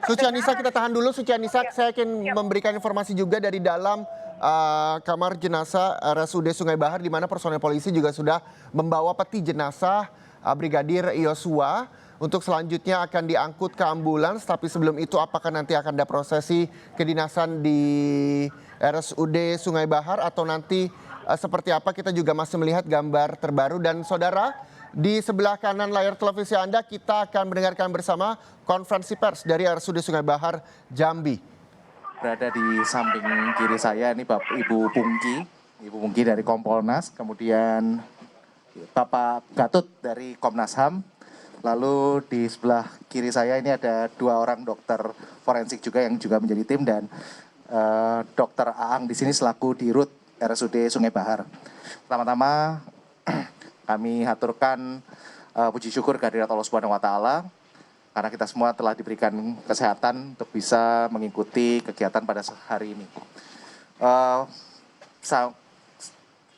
Suci Anissa, kita tahan dulu. Suci Anissa, saya ingin memberikan informasi juga dari dalam kamar jenazah RSUD Sungai Bahar, di mana personel polisi juga sudah membawa peti jenazah Brigadir Yosua untuk selanjutnya akan diangkut ke ambulans. Tapi sebelum itu, apakah nanti akan ada prosesi kedinasan di RSUD Sungai Bahar atau nanti seperti apa, kita juga masih melihat gambar terbaru. Dan saudara, di sebelah kanan layar televisi Anda, kita akan mendengarkan bersama konferensi pers dari RSUD Sungai Bahar, Jambi. Berada di samping kiri saya ini Ibu Pungki dari Kompolnas, kemudian Bapak Gatot dari Komnas HAM, lalu di sebelah kiri saya ini ada 2 orang dokter forensik juga yang juga menjadi tim, dan Dokter Aang di sini selaku Dirut RSUD Sungai Bahar. Pertama-tama kami haturkan puji syukur kehadirat Allah Subhanahu wa Ta'ala, karena kita semua telah diberikan kesehatan untuk bisa mengikuti kegiatan pada hari ini.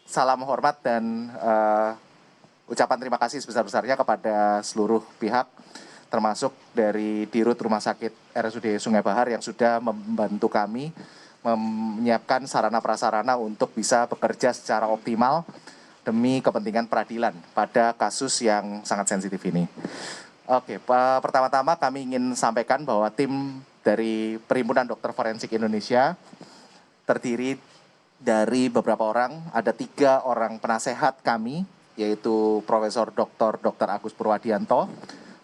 Salam hormat dan ucapan terima kasih sebesar-besarnya kepada seluruh pihak, termasuk dari Dirut Rumah Sakit RSUD Sungai Bahar yang sudah membantu kami menyiapkan sarana prasarana untuk bisa bekerja secara optimal demi kepentingan peradilan pada kasus yang sangat sensitif ini. Oke, pertama-tama kami ingin sampaikan bahwa tim dari Perhimpunan Dokter Forensik Indonesia terdiri dari beberapa orang, ada 3 orang penasehat kami, yaitu Profesor Dr. Agus Purwadianto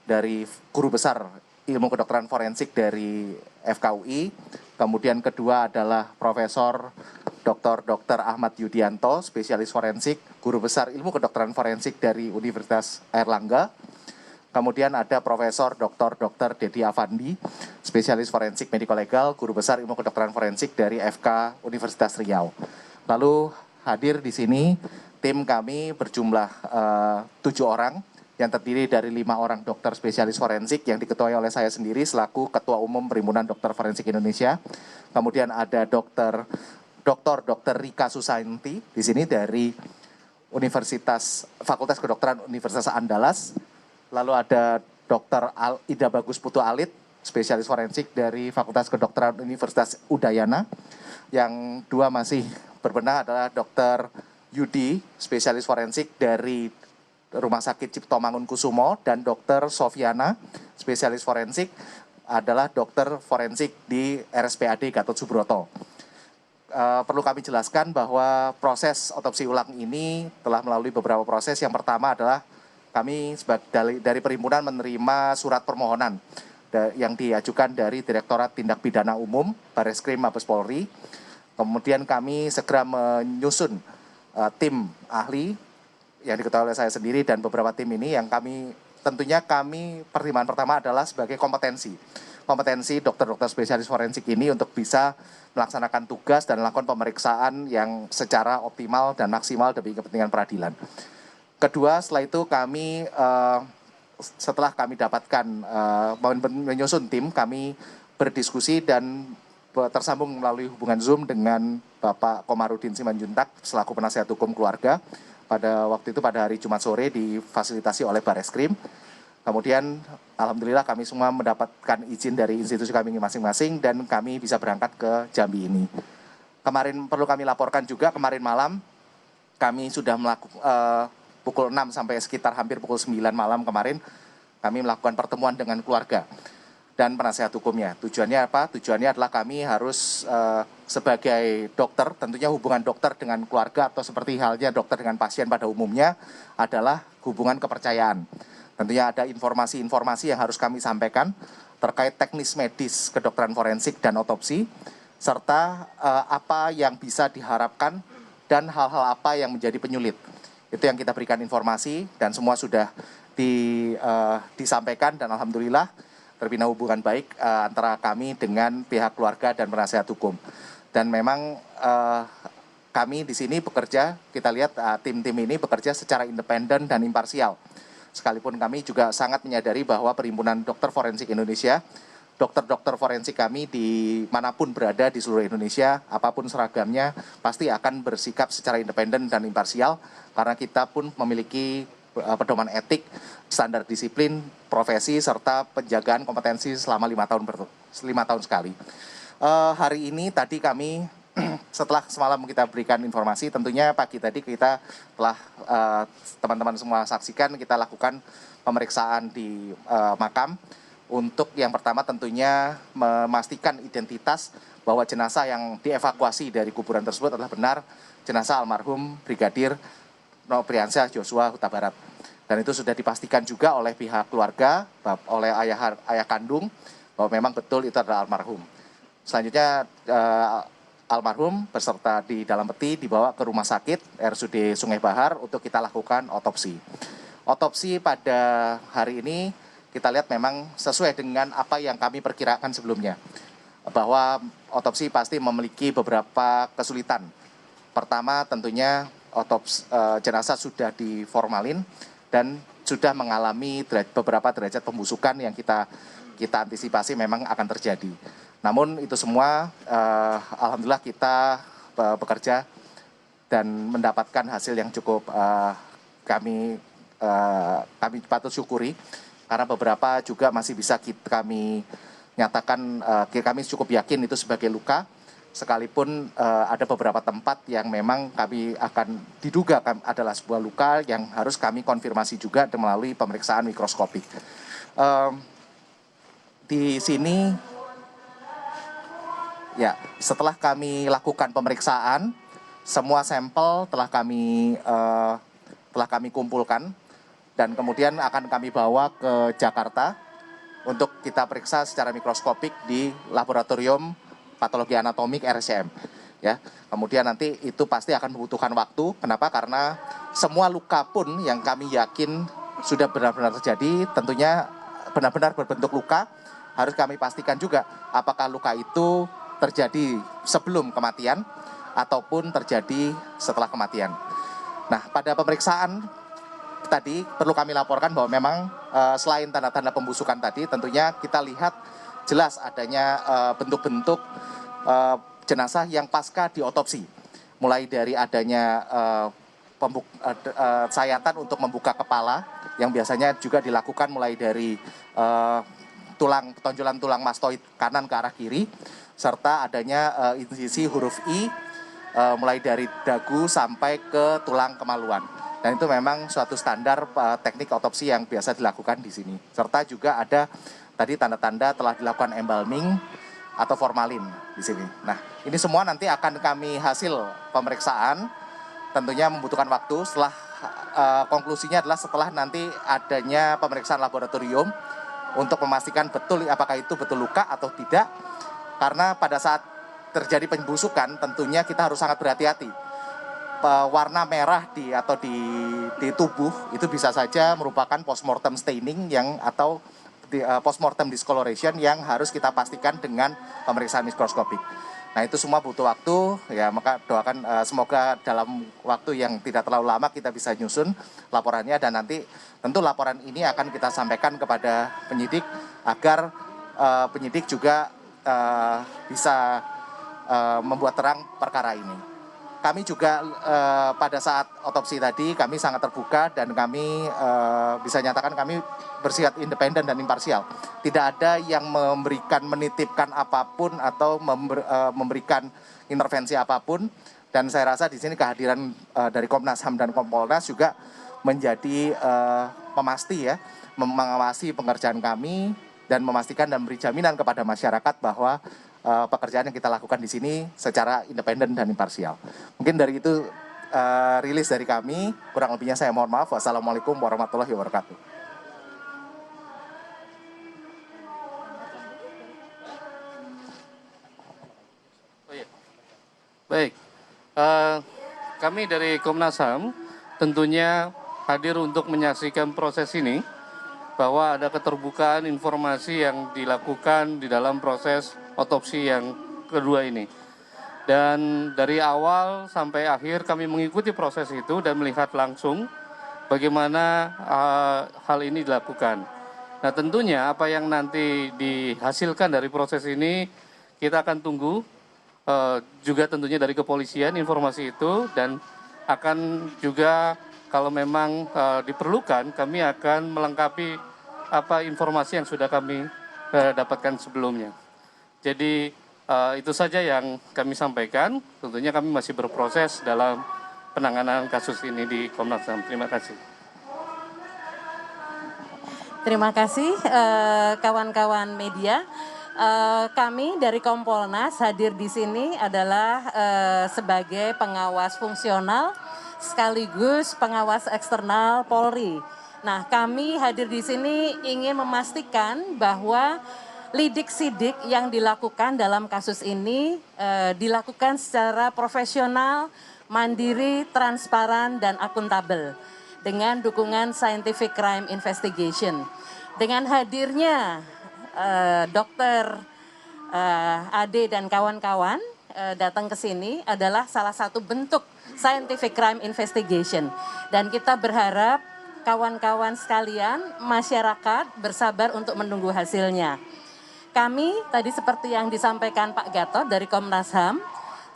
dari Guru Besar Ilmu Kedokteran Forensik dari FKUI, kemudian kedua adalah Profesor Dr. Ahmad Yudianto, spesialis forensik, Guru Besar Ilmu Kedokteran Forensik dari Universitas Airlangga. Kemudian ada Profesor Dr. Dedi Afandi, spesialis forensik medico legal, Guru Besar Ilmu Kedokteran Forensik dari FK Universitas Riau. Lalu hadir di sini tim kami berjumlah 7 orang yang terdiri dari 5 orang dokter spesialis forensik yang diketuai oleh saya sendiri selaku Ketua Umum Perhimpunan Dokter Forensik Indonesia. Kemudian ada Dr. Rika Susanti di sini dari Fakultas Kedokteran Universitas Andalas. Lalu ada Dr. Ida Bagus Putu Alit, spesialis forensik dari Fakultas Kedokteran Universitas Udayana. Yang 2 masih berbenah adalah Dr. Yudi, spesialis forensik dari Rumah Sakit Cipto Mangunkusumo, dan Dr. Sofiana, spesialis forensik adalah dokter forensik di RSPAD Gatot Subroto. Perlu kami jelaskan bahwa proses otopsi ulang ini telah melalui beberapa proses. Yang pertama adalah kami dari perhimpunan menerima surat permohonan yang diajukan dari Direktorat Tindak Pidana Umum Bareskrim Mabes Polri. Kemudian kami segera menyusun tim ahli yang diketahui oleh saya sendiri dan beberapa tim ini yang tentunya pertimbangan pertama adalah sebagai kompetensi dokter-dokter spesialis forensik ini untuk bisa melaksanakan tugas dan melakukan pemeriksaan yang secara optimal dan maksimal demi kepentingan peradilan. Kedua, setelah itu setelah kami dapatkan menyusun tim, kami berdiskusi dan tersambung melalui hubungan Zoom dengan Bapak Komarudin Simanjuntak selaku penasihat hukum keluarga. Pada waktu itu pada hari Jumat sore difasilitasi oleh Bareskrim. Kemudian alhamdulillah kami semua mendapatkan izin dari institusi kami masing-masing dan kami bisa berangkat ke Jambi ini. Kemarin perlu kami laporkan juga, kemarin malam kami sudah melakukan pukul 6 sampai sekitar hampir pukul 9 malam kemarin, kami melakukan pertemuan dengan keluarga dan penasehat hukumnya. Tujuannya apa? Tujuannya adalah kami harus sebagai dokter, tentunya hubungan dokter dengan keluarga atau seperti halnya dokter dengan pasien pada umumnya adalah hubungan kepercayaan. Tentunya ada informasi-informasi yang harus kami sampaikan terkait teknis medis kedokteran forensik dan otopsi, serta apa yang bisa diharapkan dan hal-hal apa yang menjadi penyulit. Itu yang kita berikan informasi dan semua sudah disampaikan dan alhamdulillah terbina hubungan baik antara kami dengan pihak keluarga dan penasihat hukum. Dan memang kami di sini bekerja, kita lihat tim-tim ini bekerja secara independen dan imparsial. Sekalipun kami juga sangat menyadari bahwa Perhimpunan Dokter Forensik Indonesia, dokter-dokter forensik kami dimanapun berada di seluruh Indonesia, apapun seragamnya, pasti akan bersikap secara independen dan imparsial, karena kita pun memiliki pedoman etik, standar disiplin, profesi, serta penjagaan kompetensi selama 5 tahun sekali. Hari ini tadi kami setelah semalam kita berikan informasi, tentunya pagi tadi kita telah teman-teman semua saksikan, kita lakukan pemeriksaan di makam. Untuk yang pertama tentunya memastikan identitas bahwa jenazah yang dievakuasi dari kuburan tersebut adalah benar jenazah almarhum Brigadir Nopriansyah Joshua Huta Barat. Dan itu sudah dipastikan juga oleh pihak keluarga, oleh ayah kandung, bahwa memang betul itu adalah almarhum. Selanjutnya almarhum beserta di dalam peti dibawa ke rumah sakit RSUD Sungai Bahar untuk kita lakukan otopsi. Otopsi pada hari ini kita lihat memang sesuai dengan apa yang kami perkirakan sebelumnya, bahwa otopsi pasti memiliki beberapa kesulitan. Pertama tentunya jenazah sudah diformalin dan sudah mengalami beberapa derajat pembusukan yang kita antisipasi memang akan terjadi. Namun itu semua alhamdulillah kita bekerja dan mendapatkan hasil yang cukup kami patut syukuri, karena beberapa juga masih bisa kami nyatakan, kami cukup yakin itu sebagai luka, sekalipun ada beberapa tempat yang memang kami akan diduga adalah sebuah luka yang harus kami konfirmasi juga melalui pemeriksaan mikroskopik. Di sini ya, setelah kami lakukan pemeriksaan, semua sampel telah kami kumpulkan dan kemudian akan kami bawa ke Jakarta untuk kita periksa secara mikroskopik di laboratorium patologi anatomik RSCM. Ya, kemudian nanti itu pasti akan membutuhkan waktu. Kenapa? Karena semua luka pun yang kami yakin sudah benar-benar terjadi, tentunya benar-benar berbentuk luka, harus kami pastikan juga apakah luka itu terjadi sebelum kematian ataupun terjadi setelah kematian. Nah, pada pemeriksaan tadi perlu kami laporkan bahwa memang selain tanda-tanda pembusukan tadi, tentunya kita lihat jelas adanya bentuk-bentuk jenazah yang pasca diotopsi. Mulai dari adanya sayatan untuk membuka kepala yang biasanya juga dilakukan mulai dari tonjolan tulang mastoid kanan ke arah kiri, serta adanya insisi huruf I mulai dari dagu sampai ke tulang kemaluan. Dan itu memang suatu standar teknik otopsi yang biasa dilakukan di sini. Serta juga ada tadi tanda-tanda telah dilakukan embalming atau formalin di sini. Nah, ini semua nanti akan kami hasil pemeriksaan, tentunya membutuhkan waktu. Setelah konklusinya adalah setelah nanti adanya pemeriksaan laboratorium untuk memastikan betul apakah itu betul luka atau tidak. Karena pada saat terjadi pembusukan tentunya kita harus sangat berhati-hati. Warna merah di tubuh itu bisa saja merupakan postmortem staining atau postmortem discoloration yang harus kita pastikan dengan pemeriksaan mikroskopik. Nah, itu semua butuh waktu, ya, maka doakan semoga dalam waktu yang tidak terlalu lama kita bisa nyusun laporannya, dan nanti tentu laporan ini akan kita sampaikan kepada penyidik agar penyidik juga bisa membuat terang perkara ini. Kami juga pada saat otopsi tadi kami sangat terbuka dan kami bisa nyatakan kami bersifat independen dan imparsial. Tidak ada yang menitipkan apapun atau memberikan intervensi apapun. Dan saya rasa di sini kehadiran dari Komnas HAM dan Kompolnas juga menjadi pemasti, ya, mengawasi pekerjaan kami dan memastikan dan beri jaminan kepada masyarakat bahwa pekerjaan yang kita lakukan di sini secara independen dan imparsial. Mungkin dari itu rilis dari kami, kurang lebihnya saya mohon maaf. Wassalamualaikum warahmatullahi wabarakatuh. Baik, kami dari Komnas HAM tentunya hadir untuk menyaksikan proses ini, bahwa ada keterbukaan informasi yang dilakukan di dalam proses otopsi yang kedua ini. Dan dari awal sampai akhir kami mengikuti proses itu dan melihat langsung bagaimana hal ini dilakukan. Nah, tentunya apa yang nanti dihasilkan dari proses ini kita akan tunggu juga tentunya dari kepolisian informasi itu, dan akan juga kalau memang diperlukan, kami akan melengkapi apa informasi yang sudah kami dapatkan sebelumnya. Jadi itu saja yang kami sampaikan. Tentunya kami masih berproses dalam penanganan kasus ini di Komnas HAM. Terima kasih. Terima kasih kawan-kawan media. Kami dari Kompolnas hadir di sini adalah sebagai pengawas fungsional sekaligus pengawas eksternal Polri. Nah, kami hadir di sini ingin memastikan bahwa lidik-sidik yang dilakukan dalam kasus ini dilakukan secara profesional, mandiri, transparan, dan akuntabel dengan dukungan Scientific Crime Investigation. Dengan hadirnya Dokter Ade dan kawan-kawan datang ke sini adalah salah satu bentuk Scientific Crime Investigation. Dan kita berharap kawan-kawan sekalian, masyarakat bersabar untuk menunggu hasilnya. Kami tadi seperti yang disampaikan Pak Gatot dari Komnas HAM,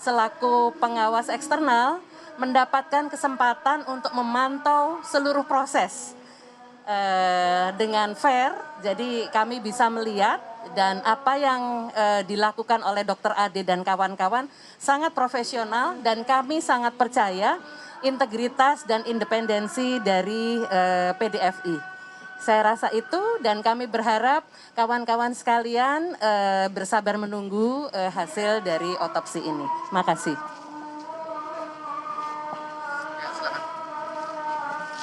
selaku pengawas eksternal, mendapatkan kesempatan untuk memantau seluruh proses dengan fair. Jadi kami bisa melihat dan apa yang dilakukan oleh Dr. Ade dan kawan-kawan sangat profesional dan kami sangat percaya integritas dan independensi dari PDFI. Saya rasa itu dan kami berharap kawan-kawan sekalian bersabar menunggu hasil dari otopsi ini. Terima kasih.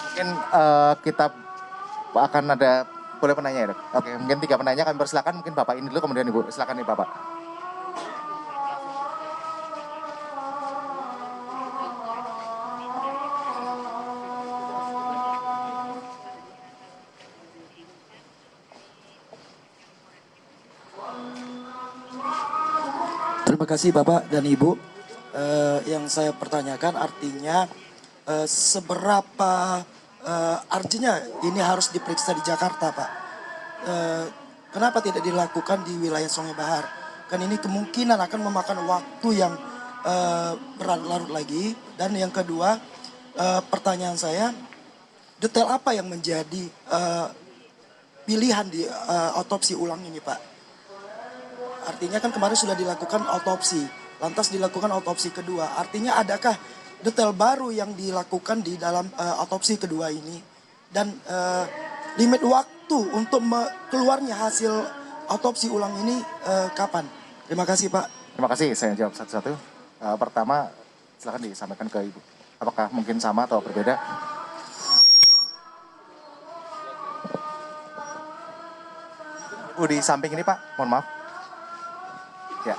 Mungkin kita akan ada, boleh penanya ya dok? Oke, mungkin 3 penanya kami persilakan, mungkin Bapak ini dulu kemudian Ibu, silakan nih Bapak. Terima kasih Bapak dan Ibu. Yang saya pertanyakan artinya seberapa artinya ini harus diperiksa di Jakarta Pak. Kenapa tidak dilakukan di wilayah Sungai Bahar? Kan ini kemungkinan akan memakan waktu yang berlarut-larut lagi. Dan yang kedua, pertanyaan saya, detail apa yang menjadi pilihan di otopsi ulang ini Pak? Artinya kan kemarin sudah dilakukan otopsi, lantas dilakukan otopsi kedua. Artinya adakah detail baru yang dilakukan di dalam otopsi kedua ini? Dan limit waktu untuk keluarnya hasil otopsi ulang ini kapan? Terima kasih Pak. Terima kasih, saya jawab satu-satu. Pertama, silakan disampaikan ke Ibu. Apakah mungkin sama atau berbeda? Di samping ini Pak, mohon maaf. Ya.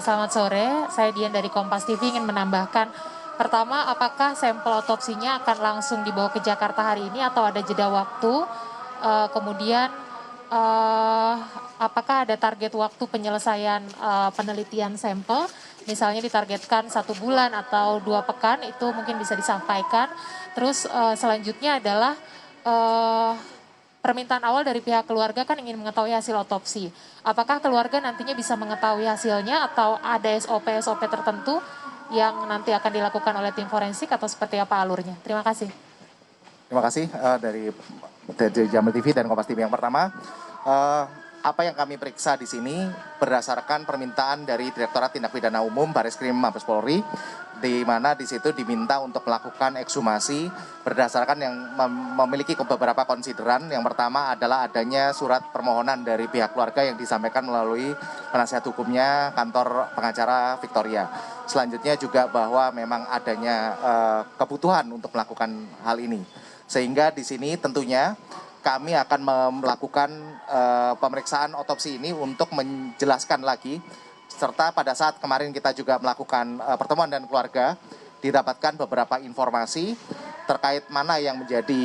Selamat sore, saya Dian dari Kompas TV ingin menambahkan. Pertama, apakah sampel otopsinya akan langsung dibawa ke Jakarta hari ini atau ada jeda waktu? Kemudian, apakah ada target waktu penyelesaian penelitian sampel? Misalnya ditargetkan 1 bulan atau 2 pekan, itu mungkin bisa disampaikan. Terus selanjutnya adalah permintaan awal dari pihak keluarga kan ingin mengetahui hasil otopsi. Apakah keluarga nantinya bisa mengetahui hasilnya atau ada SOP-SOP tertentu yang nanti akan dilakukan oleh tim forensik atau seperti apa alurnya? Terima kasih. Terima kasih dari Jamil TV dan Kompas TV. Yang pertama, apa yang kami periksa di sini berdasarkan permintaan dari Direktorat Tindak Pidana Umum Bareskrim Mabes Polri, di mana di situ diminta untuk melakukan ekshumasi berdasarkan yang memiliki beberapa konsideran. Yang pertama adalah adanya surat permohonan dari pihak keluarga yang disampaikan melalui penasihat hukumnya kantor pengacara Victoria. Selanjutnya juga bahwa memang adanya kebutuhan untuk melakukan hal ini. Sehingga di sini tentunya kami akan melakukan pemeriksaan otopsi ini untuk menjelaskan lagi, serta pada saat kemarin kita juga melakukan pertemuan dan keluarga, didapatkan beberapa informasi terkait mana yang menjadi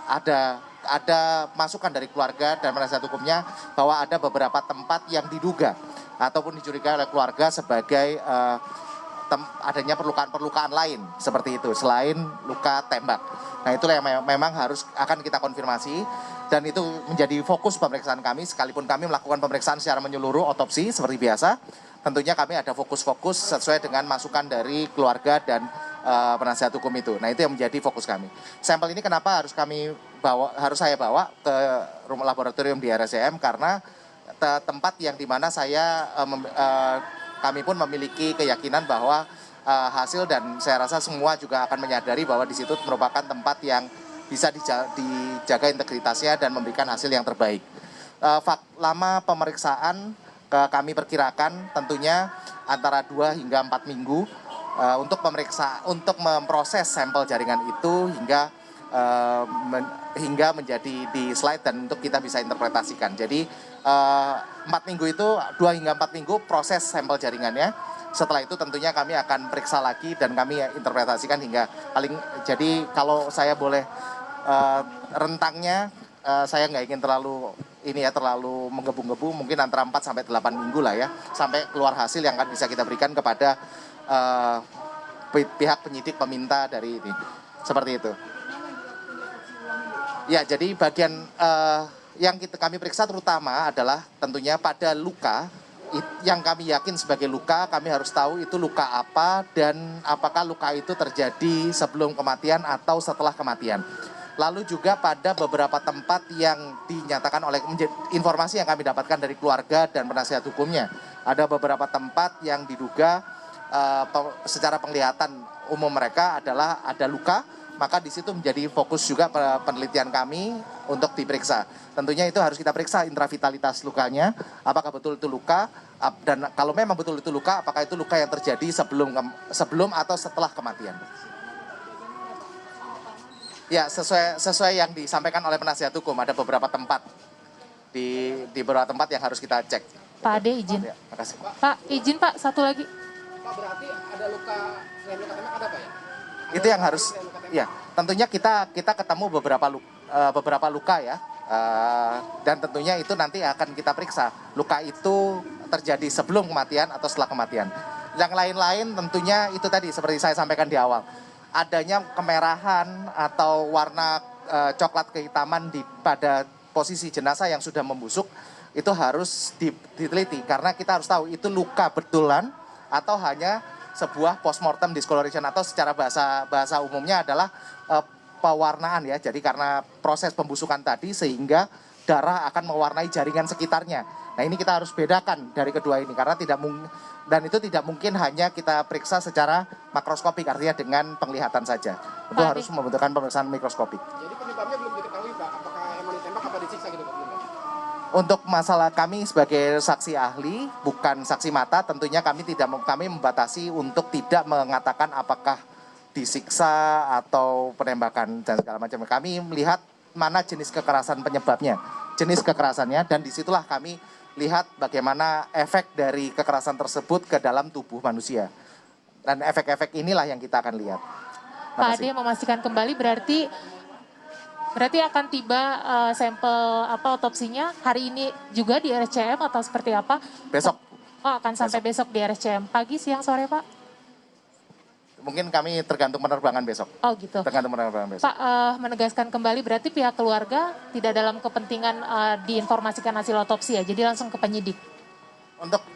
ada masukan dari keluarga dan penasihat hukumnya bahwa ada beberapa tempat yang diduga ataupun dicurigai oleh keluarga sebagai adanya perlukaan-perlukaan lain seperti itu selain luka tembak. Nah itulah yang memang akan kita konfirmasi dan itu menjadi fokus pemeriksaan kami sekalipun kami melakukan pemeriksaan secara menyeluruh otopsi seperti biasa. Tentunya kami ada fokus-fokus sesuai dengan masukan dari keluarga dan penasihat hukum itu. Nah itu yang menjadi fokus kami. Sampel ini kenapa harus saya bawa ke rumah laboratorium di RSCM karena tempat yang dimana kami pun memiliki keyakinan bahwa hasil dan saya rasa semua juga akan menyadari bahwa di situ merupakan tempat yang bisa dijaga integritasnya dan memberikan hasil yang terbaik. Lama pemeriksaan kami perkirakan tentunya antara 2 hingga 4 minggu untuk memproses sampel jaringan itu hingga menjadi di slide dan untuk kita bisa interpretasikan. Jadi 4 minggu itu 2 hingga 4 minggu proses sampel jaringannya. Setelah itu tentunya kami akan periksa lagi dan kami interpretasikan jadi kalau saya boleh rentangnya saya nggak ingin terlalu menggebu-gebu, mungkin antara 4 sampai 8 minggu lah ya sampai keluar hasil yang akan bisa kita berikan kepada pihak penyidik peminta dari ini. Seperti itu. Ya, jadi bagian yang kami periksa terutama adalah tentunya pada luka yang kami yakin sebagai luka, kami harus tahu itu luka apa dan apakah luka itu terjadi sebelum kematian atau setelah kematian. Lalu juga pada beberapa tempat yang dinyatakan oleh informasi yang kami dapatkan dari keluarga dan penasihat hukumnya. Ada beberapa tempat yang diduga secara penglihatan umum mereka adalah ada luka, maka di situ menjadi fokus juga penelitian kami untuk diperiksa. Tentunya itu harus kita periksa intravitalitas lukanya, apakah betul itu luka, dan kalau memang betul itu luka, apakah itu luka yang terjadi sebelum atau setelah kematian. Ya, sesuai yang disampaikan oleh penasihat hukum, ada beberapa tempat di beberapa tempat yang harus kita cek. Pak Ade izin. Ya, makasih. Pak izin Pak, satu lagi. Pak, berarti ada luka selain luka tembak ada apa ya? Itu yang harus, ya tentunya kita ketemu beberapa luka ya, dan tentunya itu nanti akan kita periksa luka itu terjadi sebelum kematian atau setelah kematian. Yang lain-lain tentunya itu tadi seperti saya sampaikan di awal, adanya kemerahan atau warna coklat kehitaman pada posisi jenazah yang sudah membusuk itu harus diteliti karena kita harus tahu itu luka betulan atau hanya sebuah postmortem discoloration atau secara bahasa umumnya adalah pewarnaan ya. Jadi karena proses pembusukan tadi sehingga darah akan mewarnai jaringan sekitarnya. Nah ini kita harus bedakan dari kedua ini karena dan itu tidak mungkin hanya kita periksa secara makroskopik artinya dengan penglihatan saja. Itu harus membutuhkan pemeriksaan mikroskopik. Jadi penyebabnya belum diketahui Pak, apakah emang ditembak apa disiksa gitu Pak? Untuk masalah kami sebagai saksi ahli, bukan saksi mata, tentunya kami membatasi untuk tidak mengatakan apakah disiksa atau penembakan dan segala macam. Kami melihat mana jenis kekerasan penyebabnya, jenis kekerasannya, dan disitulah kami lihat bagaimana efek dari kekerasan tersebut ke dalam tubuh manusia. Dan efek-efek inilah yang kita akan lihat. Pak Ade memastikan kembali berarti akan tiba sampel otopsinya hari ini juga di RSCM atau seperti apa? Besok. Oh, akan sampai besok di RSCM. Pagi, siang, sore, Pak? Mungkin kami tergantung penerbangan besok. Oh gitu. Tergantung penerbangan besok. Pak, menegaskan kembali berarti pihak keluarga tidak dalam kepentingan diinformasikan hasil otopsi ya, jadi langsung ke penyidik.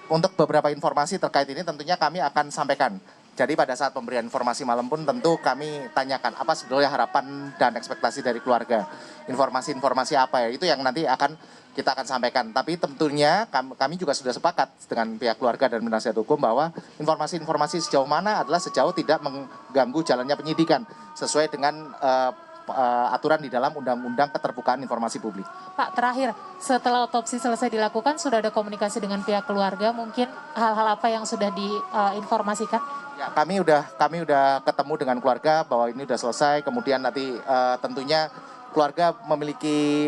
Untuk beberapa informasi terkait ini tentunya kami akan sampaikan. Jadi pada saat pemberian informasi malam pun tentu kami tanyakan apa sebetulnya harapan dan ekspektasi dari keluarga. Informasi-informasi apa ya, itu yang nanti kita akan sampaikan. Tapi tentunya kami juga sudah sepakat dengan pihak keluarga dan penasihat hukum bahwa informasi-informasi sejauh mana adalah sejauh tidak mengganggu jalannya penyidikan sesuai dengan aturan di dalam Undang-Undang Keterbukaan Informasi Publik. Pak, terakhir, setelah otopsi selesai dilakukan, sudah ada komunikasi dengan pihak keluarga, mungkin hal-hal apa yang sudah diinformasikan? Ya, kami udah ketemu dengan keluarga bahwa ini udah selesai. Kemudian nanti tentunya keluarga memiliki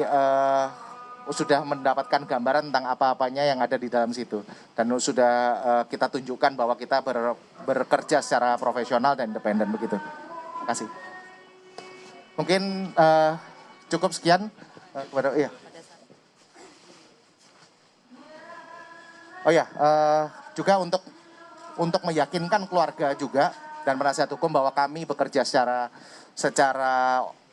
sudah mendapatkan gambaran tentang apa-apanya yang ada di dalam situ. Dan sudah kita tunjukkan bahwa kita bekerja secara profesional dan independen begitu. Terima kasih. Mungkin cukup sekian kepada juga untuk meyakinkan keluarga juga dan penasihat hukum bahwa kami bekerja secara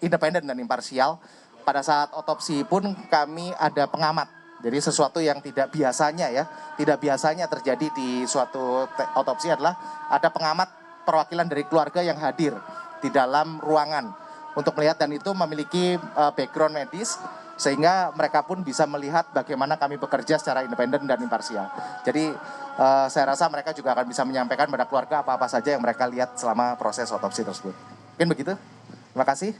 independen dan imparsial. Pada saat otopsi pun kami ada pengamat. Jadi sesuatu yang tidak biasanya terjadi di suatu otopsi adalah ada pengamat perwakilan dari keluarga yang hadir di dalam ruangan untuk melihat, dan itu memiliki background medis sehingga mereka pun bisa melihat bagaimana kami bekerja secara independen dan imparsial. Jadi saya rasa mereka juga akan bisa menyampaikan pada keluarga apa-apa saja yang mereka lihat selama proses otopsi tersebut. Mungkin begitu. Terima kasih.